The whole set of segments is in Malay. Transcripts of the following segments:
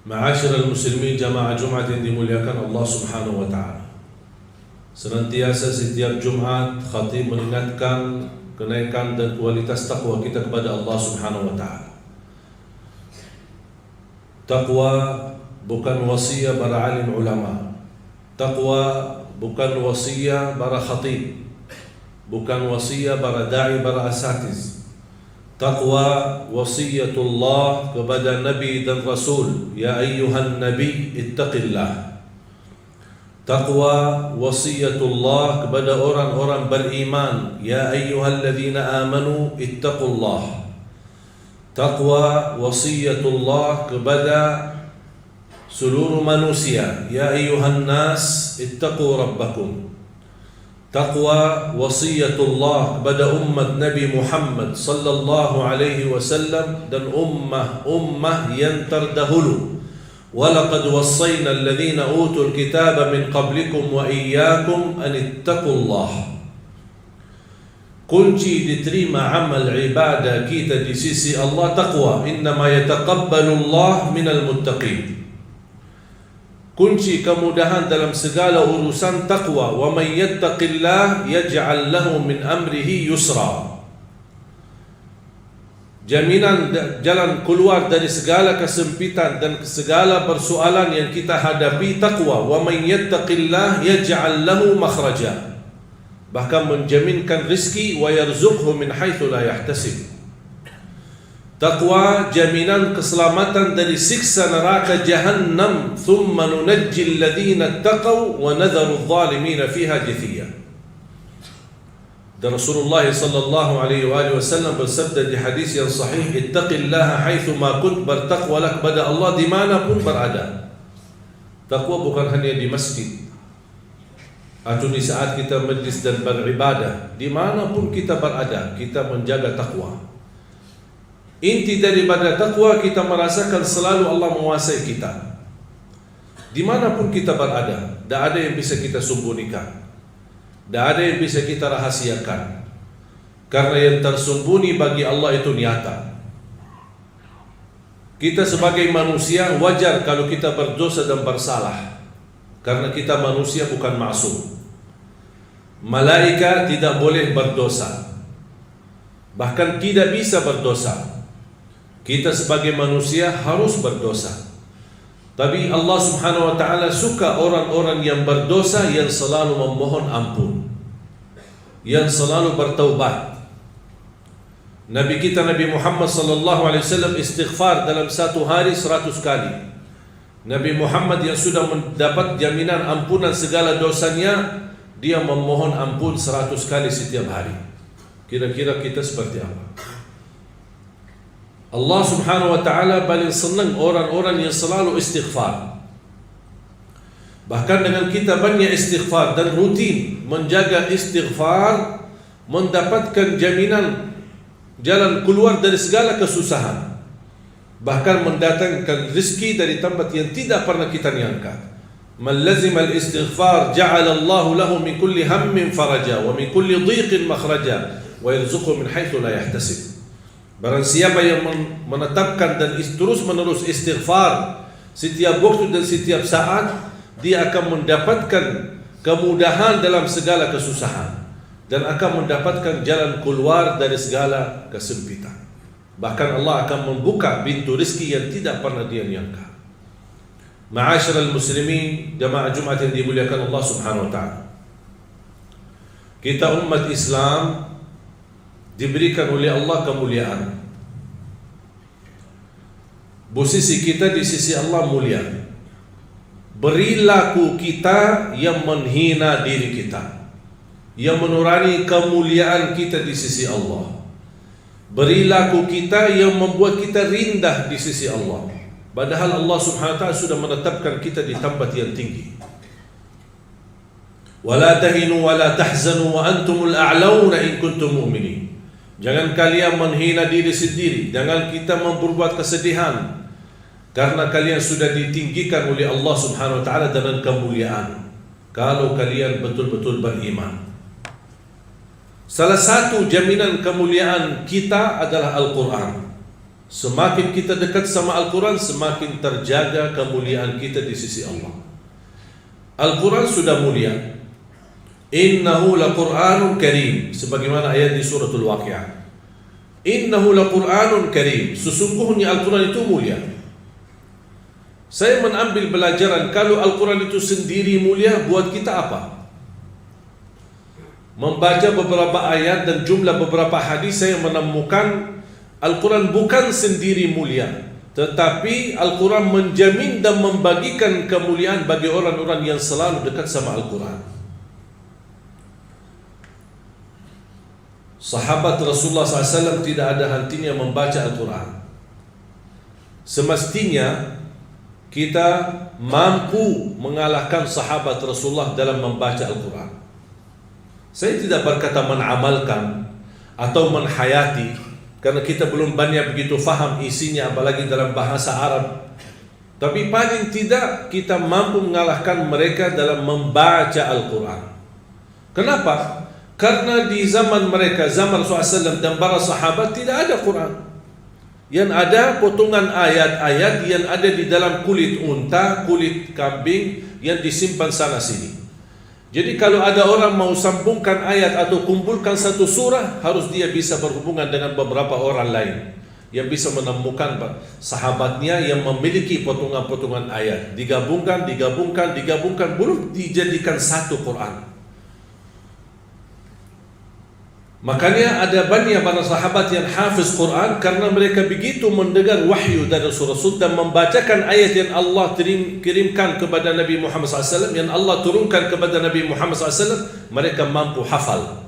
Ma'asyiral muslimin, jamaah Jumat yang dimuliakan Allah Subhanahu wa taala. Senantiasa setiap Jumat khatib mengingatkan kenaikan dan kualitas takwa kita kepada Allah Subhanahu wa taala. Takwa bukan wasiat para alim ulama. Takwa bukan wasiat para khatib. Bukan wasiat para dai, para asatiz. Taqwa wasiyatullah kepada Nabi dan Rasul. Ya ayyuhan Nabi ittaqillah. Taqwa wasiyatullah kepada orang-orang beriman. Ya ayyuhalladzina amanu ittaqullah. Taqwa wasiyatullah kepada seluruh manusia. Ya ayyuhan nas ittaqu rabbakum. Taqwa wasiyatullah kepada umat Nabi Muhammad sallallahu alaihi wasallam dan ummah yang terdahulu. Walaqad wassayna alladhina utul kitaba min qablikum wa iyyakum an ittaqullah. Kunci diterima amal ibadah kita di sisi Allah taqwa. Innama yataqabbalu Allah minal muttaqin. Kunci kemudahan dalam segala urusan taqwa. Wa man yattaqillah yaj'al lahu min amrihi yusra. Jaminan jalan keluar dari segala kesempitan dan segala persoalan yang kita hadapi taqwa. Wa man yattaqillah yaj'al lahu makhraja. Bahkan menjaminkan rizki wa yarzuqhu min haitsu la yahtasib. Taqwa jaminan keselamatan dari siksa neraka jahannam. Thumma nunajji alladhina ittaqaw wa nadharu adh-dhalimina fiha jithiya. Dan Rasulullah sallallahu alaihi wasallam bersabda di hadis yang sahih, ittaqillaha haitsu ma kunt, bertakwalah kepada Allah dimanapun berada. Taqwa bukan hanya di masjid atau di saat kita majlis dan beribadah. Dimanapun kita berada, kita menjaga taqwa. Inti daripada takwa kita merasakan selalu Allah menguasai kita. Dimanapun kita berada, tidak ada yang bisa kita sembunyikan, tidak ada yang bisa kita rahasiakan. Karena yang tersembunyi bagi Allah itu nyata. Kita sebagai manusia wajar kalau kita berdosa dan bersalah, karena kita manusia bukan maksum. Malaikat tidak boleh berdosa, bahkan tidak bisa berdosa. Kita sebagai manusia harus berdosa. Tapi Allah Subhanahu wa taala suka orang-orang yang berdosa, yang selalu memohon ampun, yang selalu bertaubat. Nabi kita Nabi Muhammad sallallahu alaihi wasallam istighfar dalam satu hari 100 kali. Nabi Muhammad yang sudah mendapat jaminan ampunan segala dosanya, dia memohon ampun 100 kali setiap hari. Kira-kira kita seperti apa? Allah Subhanahu wa taala paling senang orang-orang yang selalu istighfar. Bahkan dengan kita banyak istighfar dan rutin menjaga istighfar, mendapatkan jaminan jalan keluar dari segala kesusahan. Bahkan mendatangkan rezeki dari tempat yang tidak pernah kita nyangka. Man lazima al-istighfar ja'ala Allahu lahu min kulli hammin faraja wa min kulli dhiqin makhraja wa yarzuqhu min haitsu la yahtasib. Barang siapa yang menetapkan dan terus-menerus istighfar setiap waktu dan setiap saat, dia akan mendapatkan kemudahan dalam segala kesusahan dan akan mendapatkan jalan keluar dari segala kesempitan. Bahkan Allah akan membuka pintu rezeki yang tidak pernah dia nyangka. Ma'asyiral muslimin, jamaah Jumat yang dimuliakan Allah Subhanahu wa taala. Kita umat Islam diberikan oleh Allah kemuliaan. Posisi kita di sisi Allah mulia. Perilaku kita yang menghina diri kita, yang menurani kemuliaan kita di sisi Allah. Perilaku kita yang membuat kita rendah di sisi Allah, padahal Allah Subhanahu wa taala sudah menetapkan kita di tempat yang tinggi. Wala tahinu wala tahzanu wa antumul a'launa in kuntum mu'minin. Jangan kalian menghina diri sendiri, jangan kita memperbuat kesedihan, karena kalian sudah ditinggikan oleh Allah Subhanahu wa taala dengan kemuliaan kalau kalian betul-betul beriman. Salah satu jaminan kemuliaan kita adalah Al-Quran. Semakin kita dekat sama Al-Quran, semakin terjaga kemuliaan kita di sisi Allah. Al-Quran sudah mulia. Innahu laqur'anun karim, sebagaimana ayat di suratul Waqiah. Innahu laqur'anun karim, sesungguhnya Al-Quran itu mulia. Saya mengambil pelajaran, kalau Al-Quran itu sendiri mulia, buat kita apa? Membaca beberapa ayat dan jumlah beberapa hadis, saya menemukan Al-Quran bukan sendiri mulia, tetapi Al-Quran menjamin dan membagikan kemuliaan bagi orang-orang yang selalu dekat sama Al-Quran. Sahabat Rasulullah SAW tidak ada hentinya membaca Al-Quran. Semestinya kita mampu mengalahkan sahabat Rasulullah dalam membaca Al-Quran. Saya tidak berkata menamalkan atau menhayati, karena kita belum banyak begitu faham isinya, apalagi dalam bahasa Arab. Tapi paling tidak kita mampu mengalahkan mereka dalam membaca Al-Quran. Kenapa? Karena di zaman mereka, zaman Rasulullah SAW dan para sahabat, tidak ada Quran. Yang ada potongan ayat-ayat yang ada di dalam kulit unta, kulit kambing yang disimpan sana sini. Jadi kalau ada orang mau sambungkan ayat atau kumpulkan satu surah, harus dia bisa berhubungan dengan beberapa orang lain yang bisa menemukan sahabatnya yang memiliki potongan-potongan ayat, digabungkan, belum dijadikan satu Quran. Makanya ada banyak para sahabat yang hafiz Quran karena mereka begitu mendengar wahyu dari Rasul dan membacakan ayat yang Allah kirimkan kepada Nabi Muhammad SAW, yang Allah turunkan kepada Nabi Muhammad SAW, mereka mampu hafal.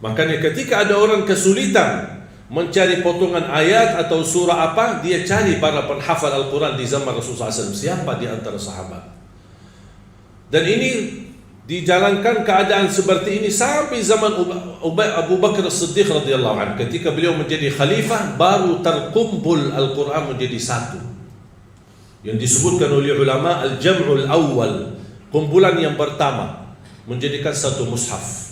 Makanya ketika ada orang kesulitan mencari potongan ayat atau surah apa, dia cari para penghafal Al-Quran di zaman Rasulullah SAW. Siapa di antara sahabat? Dan ini dijalankan keadaan seperti ini sampai zaman Abu Bakar As-Siddiq radhiyallahu anhu. Ketika beliau menjadi khalifah, baru terkumpul Al-Quran menjadi satu, yang disebutkan oleh ulama al-jam'ul awal, kumpulan yang pertama menjadikan satu mushaf.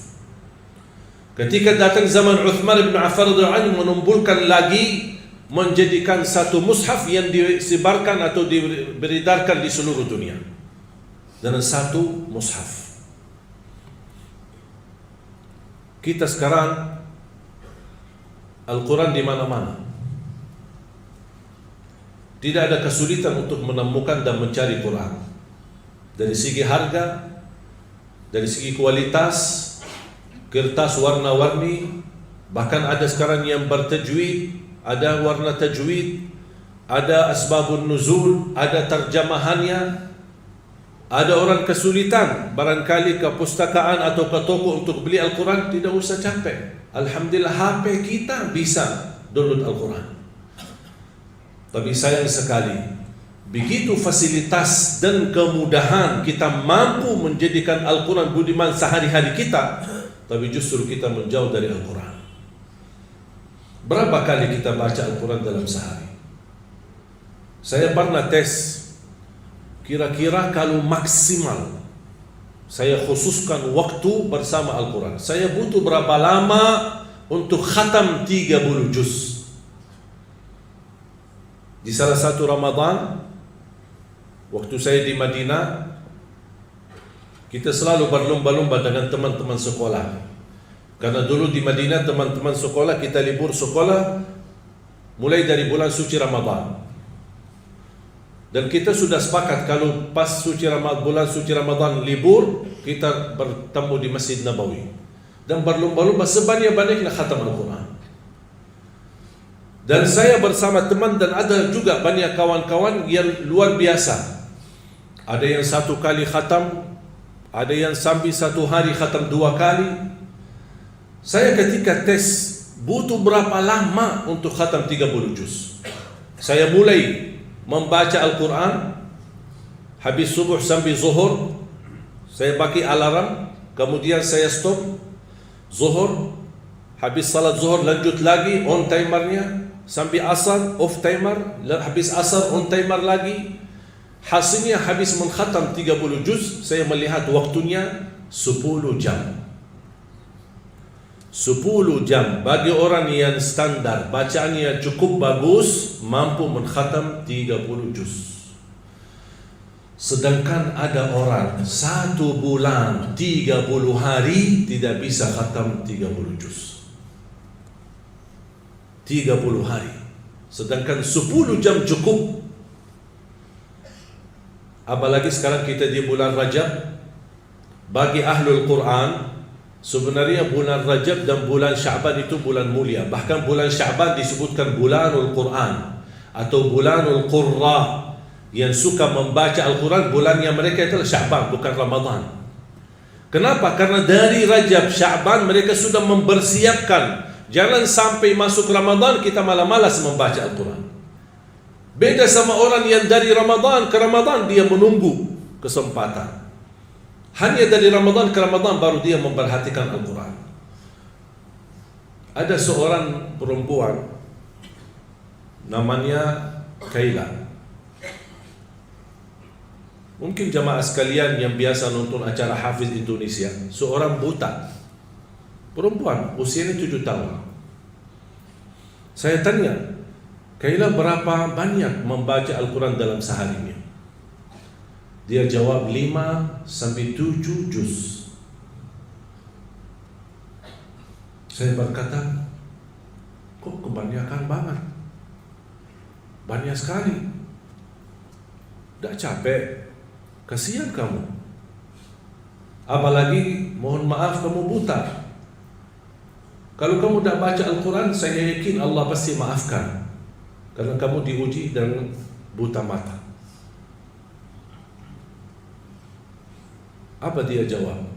Ketika datang zaman Uthman bin Affan radhiyallahu anhu, menumbuhkan lagi menjadikan satu mushaf yang disebarkan atau diberedarkan di seluruh dunia dengan satu mushaf. Kita sekarang Al-Quran di mana-mana. Tidak ada kesulitan untuk menemukan dan mencari Quran. Dari segi harga, dari segi kualitas, kertas warna-warni, bahkan ada sekarang yang bertajwid, ada warna tajwid, ada asbabun nuzul, ada terjemahannya. Ada orang kesulitan barangkali ke pustakaan atau ke toko untuk beli Al-Quran, tidak usah capek. Alhamdulillah HP kita bisa download Al-Quran. Tapi sayang sekali, begitu fasilitas dan kemudahan kita mampu menjadikan Al-Quran budiman sehari-hari kita, tapi justru kita menjauh dari Al-Quran. Berapa kali kita baca Al-Quran dalam sehari? Saya pernah tes, kira-kira kalau maksimal saya khususkan waktu bersama Al-Quran, saya butuh berapa lama untuk khatam 30 juz. Di salah satu Ramadan, waktu saya di Madinah, kita selalu berlomba-lomba dengan teman-teman sekolah. Karena dulu di Madinah teman-teman sekolah, kita libur sekolah mulai dari bulan suci Ramadan. Dan kita sudah sepakat kalau pas bulan suci Ramadan libur, kita bertemu di Masjid Nabawi dan berlomba-lomba sebanyak-banyaknya khatam Al-Quran. Dan saya bersama teman, dan ada juga banyak kawan-kawan yang luar biasa. Ada yang 1 kali khatam, ada yang sampai 1 hari khatam 2 kali. Saya ketika tes butuh berapa lama untuk khatam 30 juz. Saya mulai membaca Al-Quran, habis subuh sampai zuhur, saya pakai alarm, kemudian saya stop, zuhur, habis salat zuhur lanjut lagi, on timernya, sampai asar, off timer, habis asar, on timer lagi. Hasilnya habis mengkhatam 30 juz, saya melihat waktunya 10 jam. 10 jam. Bagi orang yang standar, bacaannya cukup bagus, mampu mengkhatam 30 juz. Sedangkan ada orang 1 bulan 30 hari tidak bisa khatam 30 juz. 30 hari. Sedangkan 10 jam cukup. Apalagi sekarang kita di bulan Rajab. Bagi ahlul Quran, sebenarnya bulan Rajab dan bulan Sya'ban itu bulan mulia. Bahkan bulan Sya'ban disebutkan bulanul Quran atau bulanul Qurra. Yang suka membaca Al-Quran, bulannya mereka itu Sya'ban, bukan Ramadan. Kenapa? Karena dari Rajab, Sya'ban mereka sudah mempersiapkan. Jangan sampai masuk Ramadan kita malah malas membaca Al-Quran. Beda sama orang yang dari Ramadan ke Ramadan dia menunggu kesempatan. Hanya dari Ramadan ke Ramadan baru dia memperhatikan Al-Quran. Ada seorang perempuan namanya Kaila. Mungkin jamaah sekalian yang biasa nonton acara Hafiz Indonesia, seorang buta perempuan usianya 7 tahun. Saya tanya, Kaila berapa banyak membaca Al-Quran dalam seharinya? Dia jawab 5 sampai 7 juz. Saya berkata, kok kebanyakan banget? Banyak sekali. Tak capek? Kasihan kamu. Apalagi mohon maaf kamu buta. Kalau kamu tak baca Al-Quran, saya yakin Allah pasti maafkan. Karena kamu diuji dengan buta mata. Apa dia jawab?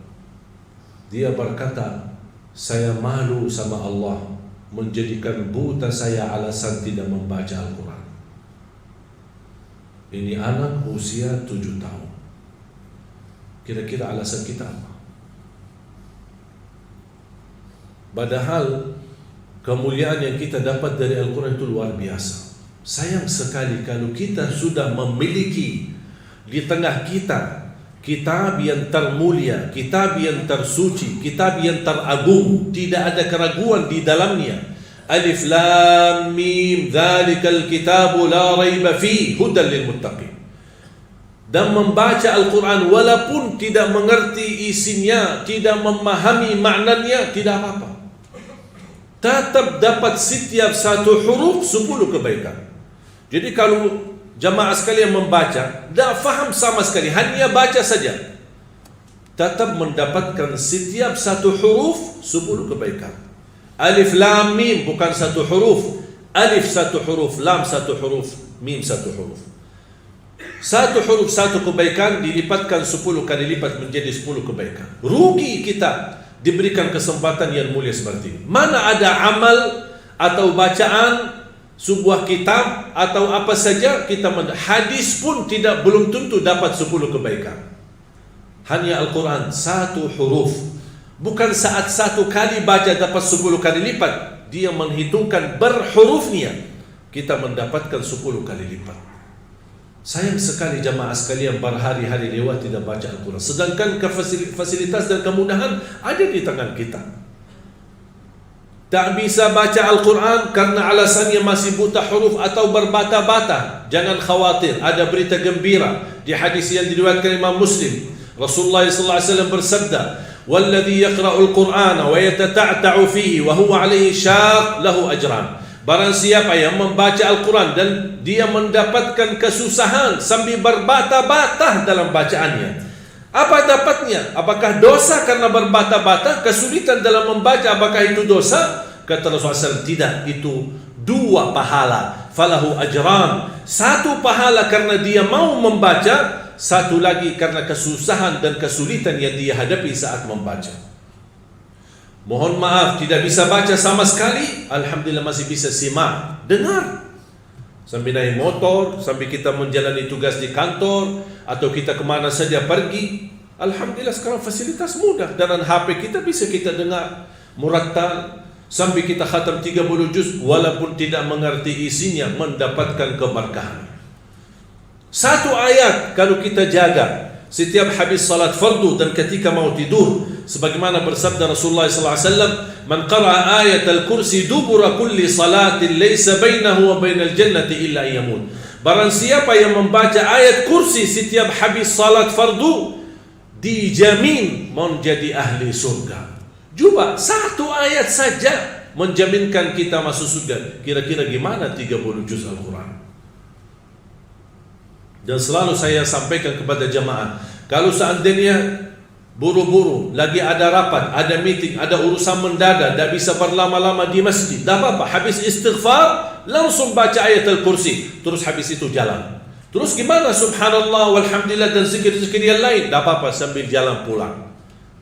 Dia berkata, saya malu sama Allah menjadikan buta saya alasan tidak membaca Al-Quran. Ini anak usia 7 tahun. Kira-kira alasan kita apa? Padahal kemuliaan yang kita dapat dari Al-Quran itu luar biasa. Sayang sekali kalau kita sudah memiliki di tengah kita kitab yang termulia, kitab yang tersuci, kitab yang teragung, tidak ada keraguan di dalamnya. Alif Lam Mim, dzalikal kitabu la raiba fihi hudan lil muttaqin. Dan membaca Al-Quran walaupun tidak mengerti isinya, tidak memahami maknanya, tidak apa-apa. Tetap dapat setiap satu huruf 10 kebaikan. Jadi kalau jamaah sekalian membaca, tak faham sama sekali, hanya baca saja, tetap mendapatkan setiap satu huruf 10 kebaikan. Alif Lam Mim bukan satu huruf. Alif satu huruf, Lam satu huruf, Mim satu huruf. Satu huruf satu kebaikan dilipatkan 10 kali lipat menjadi 10 kebaikan. Rugi kita diberikan kesempatan yang mulia seperti ini. Mana ada amal atau bacaan sebuah kitab atau apa saja kita hadis pun belum tentu dapat 10 kebaikan. Hanya Al-Quran satu huruf, bukan saat satu kali baca dapat 10 kali lipat. Dia menghitungkan berhurufnya, kita mendapatkan 10 kali lipat. Sayang sekali jamaah sekalian berhari-hari lewat tidak baca Al-Quran. Sedangkan fasilitas dan kemudahan ada di tangan kita. Tak bisa baca Al-Quran karena alasannya masih buta huruf atau berbata-bata. Jangan khawatir, ada berita gembira di hadis yang diriwayatkan Imam Muslim. Rasulullah SAW bersabda, "Walladhi yaqra'ul Qur'ana wa yatata'ta'u fihi wa huwa 'alaihi syaq lahu ajran." Barang siapa yang membaca Al-Quran dan dia mendapatkan kesusahan sambil berbata-bata dalam bacaannya, apa dapatnya? Apakah dosa karena berbata-bata? Kesulitan dalam membaca, apakah itu dosa? Kata Rasulullah SAW, tidak, itu 2 pahala. Falahu ajran. 1 pahala karena dia mau membaca, 1 lagi karena kesusahan dan kesulitan yang dia hadapi saat membaca. Mohon maaf, tidak bisa baca sama sekali. Alhamdulillah masih bisa simak, dengar. Sambil naik motor, sambil kita menjalani tugas di kantor, atau kita kemana saja pergi. Alhamdulillah sekarang fasilitas mudah. Dengan HP kita bisa kita dengar murattal, sambil kita khatam 30 juz, walaupun tidak mengerti isinya, mendapatkan keberkahan. 1 ayat kalau kita jaga setiap habis salat fardu dan ketika mau tidur, sebagaimana bersabda Rasulullah SAW, "Man qara'a ayat al-kursi dubura kulli salatin laysa bainahu wa bainal jannati illa yamut." Barang siapa yang membaca ayat kursi setiap habis salat fardu, dijamin menjadi ahli surga. Coba satu ayat saja menjaminkan kita masuk surga. Kira-kira gimana 30 juz Al-Quran? Dan selalu saya sampaikan kepada jamaah, kalau seandainya buru-buru, lagi ada rapat, ada meeting, ada urusan mendadak, tak bisa berlama-lama di masjid, tak apa-apa, habis istighfar langsung baca ayat al-kursi, terus habis itu jalan. Terus gimana subhanallah walhamdulillah dan zikir-zikir yang lain? Tak apa-apa, sambil jalan pulang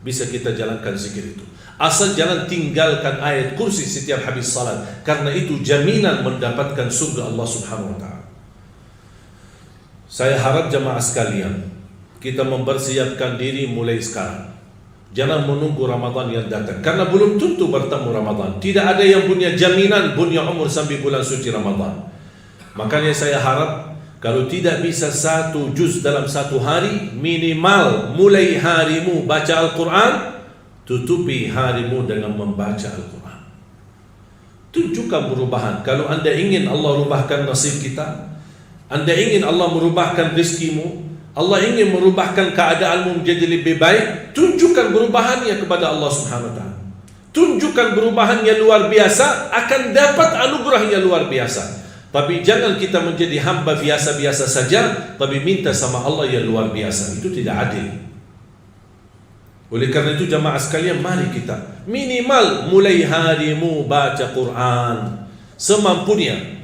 bisa kita jalankan zikir itu. Asal jangan tinggalkan ayat kursi setiap habis salat, karena itu jaminan mendapatkan surga Allah Subhanahu wa taala. Saya harap jamaah sekalian, kita mempersiapkan diri mulai sekarang. Jangan menunggu Ramadan yang datang, karena belum tentu bertemu Ramadan. Tidak ada yang punya jaminan punya umur sampai bulan suci Ramadan. Makanya saya harap, kalau tidak bisa 1 juz dalam 1 hari, minimal mulai harimu baca Al-Quran, tutupi harimu dengan membaca Al-Quran. Tunjukkan perubahan. Kalau anda ingin Allah rubahkan nasib kita, anda ingin Allah merubahkan rizkimu, Allah ingin merubahkan keadaanmu menjadi lebih baik, tunjukkan perubahannya kepada Allah Subhanahu wa taala. Tunjukkan perubahan yang luar biasa, akan dapat anugerah yang luar biasa. Tapi jangan kita menjadi hamba biasa-biasa saja, tapi minta sama Allah yang luar biasa. Itu tidak adil. Oleh karena itu jamaah sekalian, mari kita minimal mulai harimu baca Quran semampunya.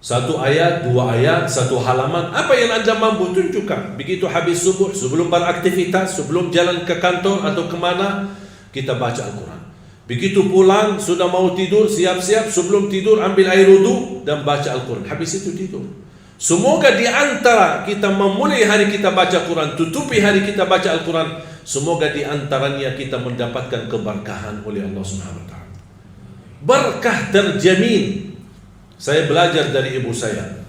1 ayat, 2 ayat, 1 halaman, apa yang anda mampu tunjukkan. Begitu habis subuh, sebelum beraktivitas, sebelum jalan ke kantor atau kemana, kita baca Al-Quran. Begitu pulang, sudah mau tidur, siap-siap, sebelum tidur ambil air wudu dan baca Al-Quran. Habis itu tidur. Semoga di antara kita memulai hari kita baca Quran, tutupi hari kita baca Al-Quran, semoga di antaranya kita mendapatkan keberkahan oleh Allah Subhanahu wa taala. Berkah terjamin. Saya belajar dari ibu saya,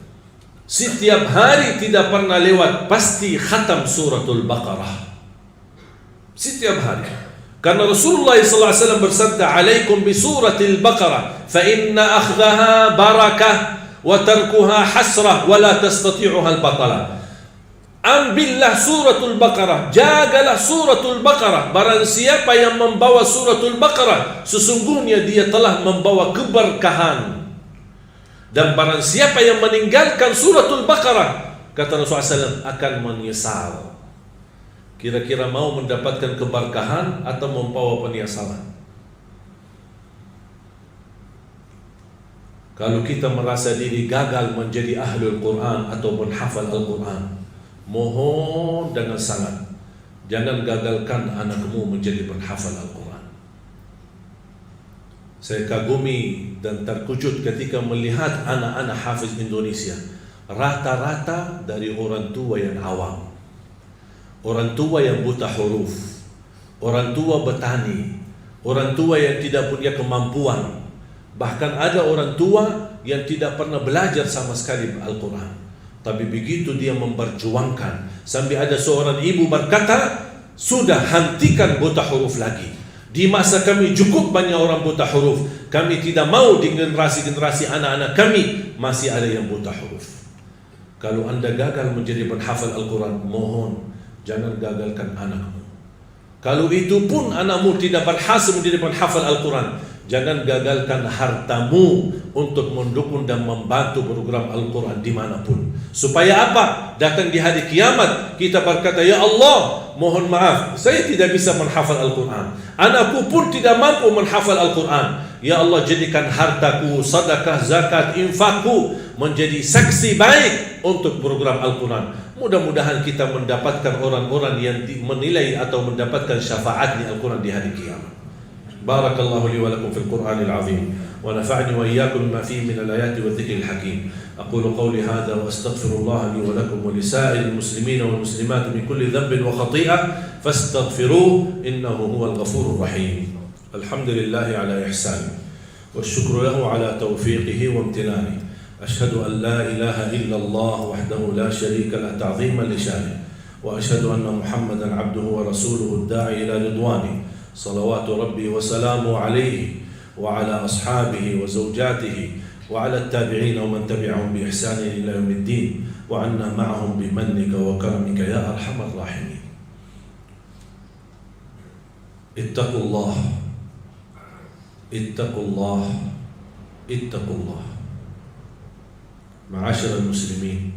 setiap hari tidak pernah lewat pasti khatam suratul Baqarah. Setiap hari. Karena Rasulullah SAW bersabda, "Alaikum bi suratil Baqarah, fa inna akhdaha barakah wa tarkuha hasrah wa la tastati'uha al-batalah." Ambillah suratul Baqarah, jagalah suratul Baqarah. Barang siapa yang membawa suratul Baqarah, sesungguhnya dia telah membawa keberkahan. Dan barang siapa yang meninggalkan suratul Baqarah, kata Rasulullah SAW, akan menyesal. Kira-kira mau mendapatkan keberkahan atau membawa penyesalan? Kalau kita merasa diri gagal menjadi ahlul Quran ataupun hafal Al-Quran, mohon dengan sangat, jangan gagalkan anakmu menjadi penghafal Al-Quran. Saya kagumi dan terkejut ketika melihat anak-anak hafiz Indonesia, rata-rata dari orang tua yang awam, orang tua yang buta huruf, orang tua petani, orang tua yang tidak punya kemampuan. Bahkan ada orang tua yang tidak pernah belajar sama sekali Al-Quran. Tapi begitu dia memperjuangkan, sampai ada seorang ibu berkata, "Sudah, hentikan buta huruf lagi. Di masa kami cukup banyak orang buta huruf. Kami tidak mau di generasi-generasi anak-anak kami masih ada yang buta huruf." Kalau anda gagal menjadi penghafal Al-Quran, mohon jangan gagalkan anakmu. Kalau itu pun anakmu tidak berhasil menjadi penghafal Al-Quran, jangan gagalkan hartamu untuk mendukung dan membantu program Al-Quran dimanapun. Supaya apa? Datang di hari kiamat kita berkata, "Ya Allah, mohon maaf, saya tidak bisa menghafal Al-Quran. Anakku pun tidak mampu menghafal Al-Quran. Ya Allah, jadikan hartaku, sedekah, zakat, infakku menjadi saksi baik untuk program Al-Quran." Mudah-mudahan kita mendapatkan orang-orang yang menilai atau mendapatkan syafaatnya Al-Quran di hari kiamat. Barakallahu li wa lakum fil Qur'anil azim wa nafa'ni wa iyyakum bima fihi min al-ayati wa dhikril hakim. Aqulu qawli hadha wa astaghfirullah li wa lakum wa li sa'iril muslimin wal muslimat min kulli dhanbin wa khati'ah fastaghfiruhu innahu huwal ghafurur rahim. Alhamdulillah ala ihsani wa syukru lahu ala tawfiqihi wa imtinani. Ashhadu an la ilaha illallah wahdahu la sharika lah ta'ziman li syanihi wa ashhadu anna Muhammadan 'abduhu wa rasuluhu ad-da'i ila ridwanihi. salawatu rabbi wa salamu alaihi wa ala ashabihi wa zawjatihi wa ala tabi'in wa man tabi'ahum bi ihsanin ila yaumiddin wa anna ma'ahum bi mannika wa karamika ya arhamar rahimin. Ittaqullah, ittaqullah, ittaqullah. Ma'asyiral muslimin,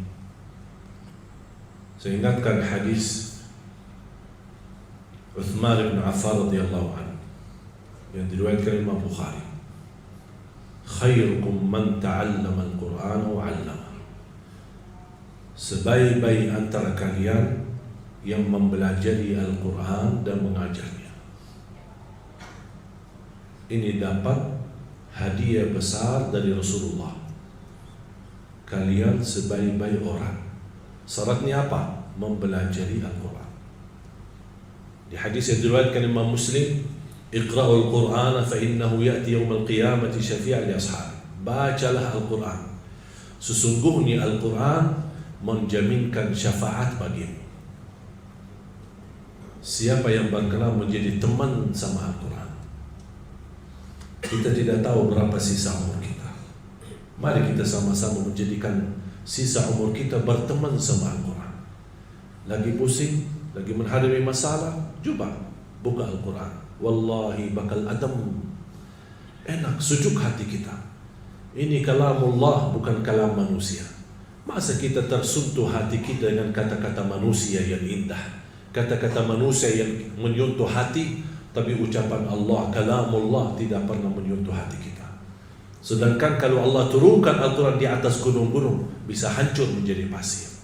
saya ingatkan hadis Uthman bin Affan radhiyallahu anhu yang diriwayatkan Imam Bukhari. Khairukum man ta'allama al-Qur'an wa 'allama. Sebaik-baik antara kalian yang mempelajari Al-Quran dan mengajarnya. Ini dapat hadiah besar dari Rasulullah. Kalian sebaik-baik orang. Syaratnya apa? Mempelajari Al-Quran. Di hadis yang diriwayatkan Imam Muslim, Iqra'ul Qur'ana fa innahu ya'ti yawmal qiyamati syafi'an li ashabi. Bacalah Al-Quran. Sesungguhnya Al-Quran menjaminkan syafaat bagimu. Siapa yang berkenan menjadi teman sama Al-Quran? Kita tidak tahu berapa sisa umur kita. Mari kita sama-sama menjadikan sisa umur kita berteman sama Al-Quran. Lagi pusing, lagi menghadapi masalah, coba buka Al-Quran. Wallahi bakal adem, enak, sejuk hati kita. Ini kalamullah, bukan kalam manusia. Masa kita tersentuh hati kita dengan kata-kata manusia yang indah, kata-kata manusia yang menyentuh hati, tapi ucapan Allah, kalamullah tidak pernah menyentuh hati kita. Sedangkan kalau Allah turunkan Al-Quran di atas gunung-gunung, bisa hancur menjadi pasir.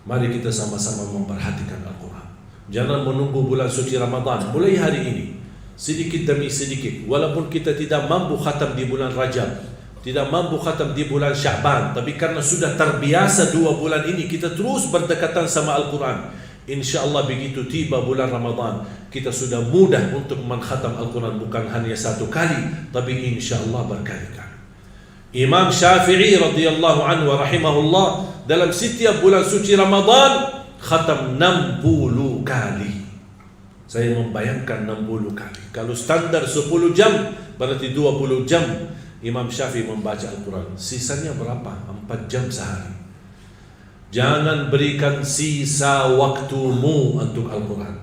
Mari kita sama-sama memperhatikan Al-Quran. Jangan menunggu bulan suci Ramadan. Mulai hari ini, sedikit demi sedikit, walaupun kita tidak mampu khatam di bulan Rajab, tidak mampu khatam di bulan Sya'ban, tapi karena sudah terbiasa 2 bulan ini, kita terus berdekatan sama Al-Quran. InsyaAllah begitu tiba bulan Ramadan, kita sudah mudah untuk mengkhatam Al-Quran, bukan hanya 1 kali, tapi insyaAllah berkali-kali. Imam Syafi'i radhiyallahu anhu wa rahimahullah, dalam setiap bulan suci Ramadan khatam 60 kali. Saya membayangkan 60 kali. Kalau standar 10 jam, berarti 20 jam Imam Syafi'i membaca Al-Quran. Sisanya berapa? 4 jam sehari. Jangan berikan sisa waktumu untuk Al-Quran.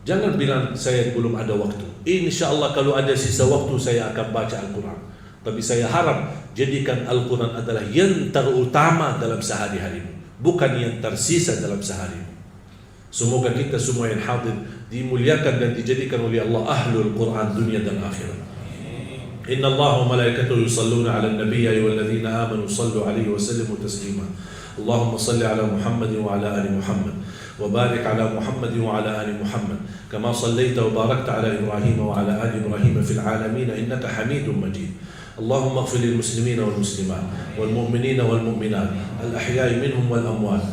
Jangan bilang saya belum ada waktu. InsyaAllah kalau ada sisa waktu saya akan baca Al-Quran. Tapi saya harap jadikan Al-Quran adalah yang terutama dalam sehari-harimu, bukan yang tersisa dalam seharimu. Semoga kita semua yang hadir dimuliakan dan dijadikan oleh Allah ahlul Quran dunia dan akhirat. Inna Allah wa malaikatahu yusalluna ala nabi ya ayyuhalladzina amanu sallu alaihi wa sallimu taslima. Allahumma salli ala Muhammad wa ala ali Muhammad wa barik ala Muhammad wa ala ali Muhammad kama sallaita wa barakta ala Ibrahim wa ala ali Ibrahim fil alamin innaka Hamidum Majid. اللهم اغفر للمسلمين والمسلمات والمؤمنين والمؤمنات الأحياء منهم والأموات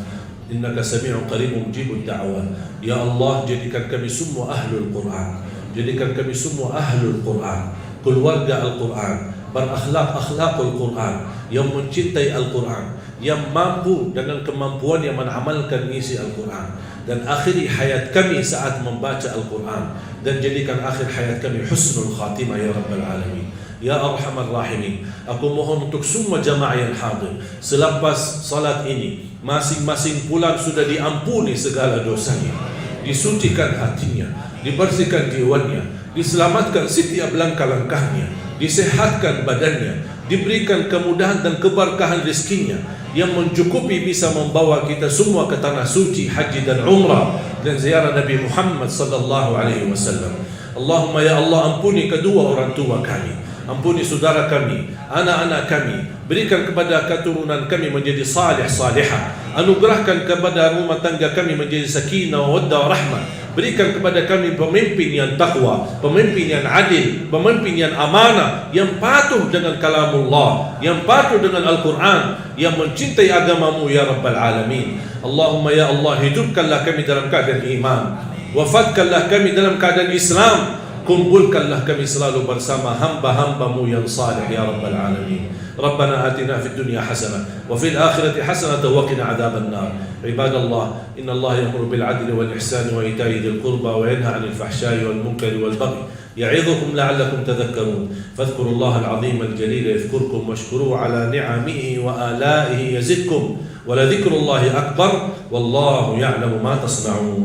إنك سميع قريب مجيب الدعوات. Ya Allah, jadikan kami semua ahlul Quran, jadikan kami semua ahlul Quran, keluarga Al-Quran, berakhlak-akhlakul Quran, yang mencintai Al-Quran, yang mampu dengan kemampuan yang mengamalkan isi Al-Quran, dan akhiri hayat kami saat membaca Al-Quran, dan jadikan akhir hayat kami husnul khatimah ya Rabbal Alamin. Ya Arhamar Rahimin, aku mohon untuk semua jamaah yang hadir, selepas salat ini, masing-masing pulang sudah diampuni segala dosanya, disucikan hatinya, dibersihkan jiwanya, diselamatkan setiap langkah-langkahnya, disehatkan badannya, diberikan kemudahan dan keberkahan rezekinya yang mencukupi bisa membawa kita semua ke tanah suci, haji dan umrah dan ziarah Nabi Muhammad sallallahu alaihi wasallam. Allahumma ya Allah, ampuni kedua orang tua kami, ampuni saudara kami, anak-anak kami, berikan kepada keturunan kami menjadi salih salihah, anugerahkan kepada rumah tangga kami menjadi sakinah, waddah, rahmah. Berikan kepada kami pemimpin yang takwa, pemimpin yang adil, pemimpin yang amanah, yang patuh dengan kalamullah, yang patuh dengan Al-Quran, yang mencintai agamamu ya Rabbal Alamin. Allahumma ya Allah, hidupkanlah kami dalam keadaan iman, wafatkanlah kami dalam keadaan Islam, kumpulkanlah kami selalu bersama hamba-hambamu yang salih ya Rabbal Alamin. ربنا آتنا في الدنيا حسنة وفي الآخرة حسنة وقنا عذاب النار. عباد الله، إن الله يأمر بالعدل والإحسان وإيتاء ذي القربى وينهى عن الفحشاء والمنكر والبغي يعظكم لعلكم تذكرون. فاذكروا الله العظيم الجليل يذكركم واشكروه على نعمه وآلائه يزدكم ولذكر الله أكبر والله يعلم ما تصنعون.